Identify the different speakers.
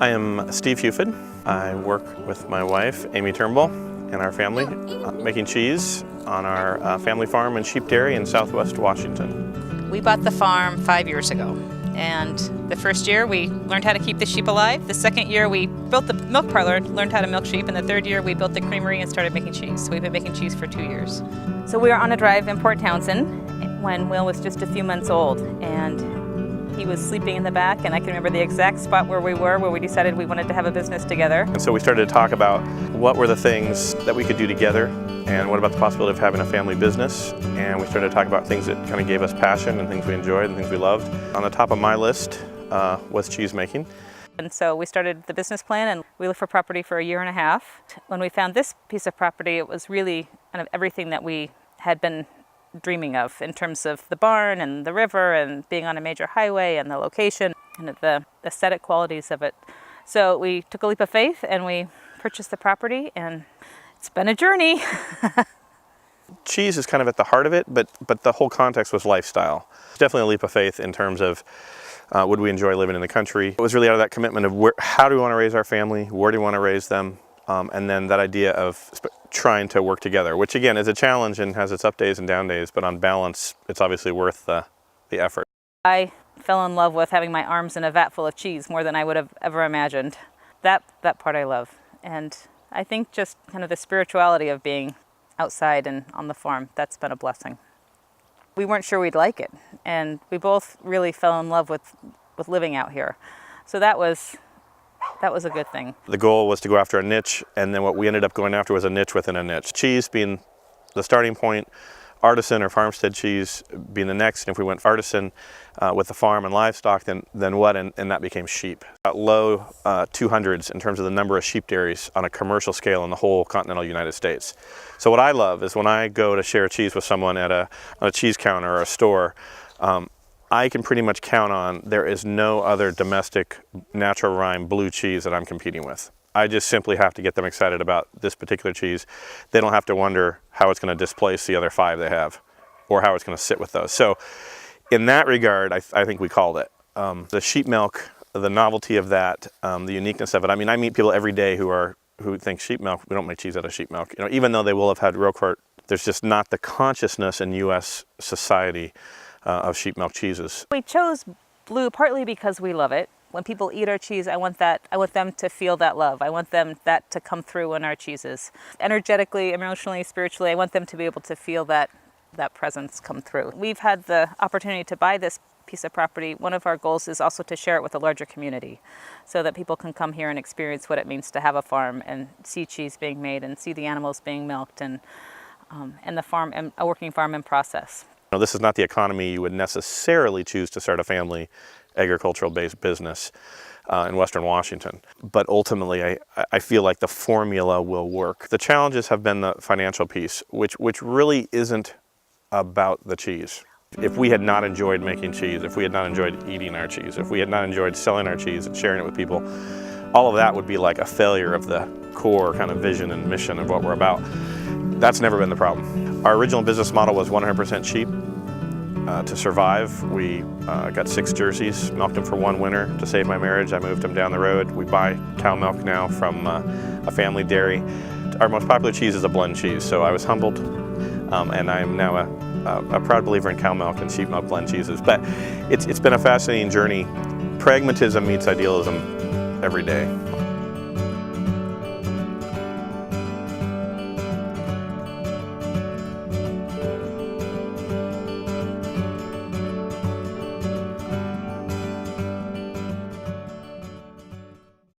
Speaker 1: I am Steve Huford. I work with my wife, Amy Turnbull, and our family, making cheese on our family farm and sheep dairy in Southwest Washington.
Speaker 2: We bought the farm 5 years ago, and the first year we learned how to keep the sheep alive. The second year we built the milk parlor, learned how to milk sheep, and the third year we built the creamery and started making cheese. So we've been making cheese for 2 years. So we were on a drive in Port Townsend when Will was just a few months old, and he was sleeping in the back, and I can remember the exact spot where we decided we wanted to have a business together.
Speaker 1: And so we started to talk about what were the things that we could do together, and what about the possibility of having a family business. And we started to talk about things that kind of gave us passion and things we enjoyed and things we loved. On the top of my list was cheese making.
Speaker 2: And so we started the business plan, and we looked for property for 1.5 years. When we found this piece of property, it was really kind of everything that we had been dreaming of in terms of the barn and the river and being on a major highway and the location and the aesthetic qualities of it. So we took a leap of faith and we purchased the property, and it's been a journey.
Speaker 1: Cheese is kind of at the heart of it, but the whole context was lifestyle. Definitely a leap of faith in terms of would we enjoy living in the country. It was really out of that commitment of how do we want to raise our family, where do we want to raise them, and then that idea of trying to work together, which again is a challenge and has its up days and down days, but on balance, it's obviously worth the effort.
Speaker 2: I fell in love with having my arms in a vat full of cheese more than I would have ever imagined. That part I love. And I think just kind of the spirituality of being outside and on the farm, that's been a blessing. We weren't sure we'd like it, and we both really fell in love with living out here. So that was a good thing.
Speaker 1: The goal was to go after a niche, and then what we ended up going after was a niche within a niche. Cheese being the starting point, artisan or farmstead cheese being the next. And if we went artisan with the farm and livestock, then what? And that became sheep. Low 200s in terms of the number of sheep dairies on a commercial scale in the whole continental United States. So what I love is when I go to share cheese with someone at a cheese counter or a store, I can pretty much count on there is no other domestic natural rime blue cheese that I'm competing with. I just simply have to get them excited about this particular cheese. They don't have to wonder how it's going to displace the other 5 they have, or how it's going to sit with those. So in that regard, I think we called it. The sheep milk, the novelty of that, the uniqueness of it. I mean, I meet people every day who think sheep milk, we don't make cheese out of sheep milk. You know, even though they will have had Roquefort, there's just not the consciousness in U.S. society of sheep milk cheeses.
Speaker 2: We chose blue partly because we love it. When people eat our cheese, I want them to feel that love. I want that to come through in our cheeses. Energetically, emotionally, spiritually, I want them to be able to feel that presence come through. We've had the opportunity to buy this piece of property. One of our goals is also to share it with a larger community so that people can come here and experience what it means to have a farm and see cheese being made and see the animals being milked and the farm, and a working farm in process.
Speaker 1: You know, this is not the economy you would necessarily choose to start a family agricultural-based business in Western Washington. But ultimately, I feel like the formula will work. The challenges have been the financial piece, which really isn't about the cheese. If we had not enjoyed making cheese, if we had not enjoyed eating our cheese, if we had not enjoyed selling our cheese and sharing it with people, all of that would be like a failure of the core kind of vision and mission of what we're about. That's never been the problem. Our original business model was 100% sheep. To survive, we got 6 jerseys, milked them for 1 winter. To save my marriage, I moved them down the road. We buy cow milk now from a family dairy. Our most popular cheese is a blend cheese, so I was humbled, and I'm now a proud believer in cow milk and sheep milk blend cheeses. But it's been a fascinating journey. Pragmatism meets idealism every day.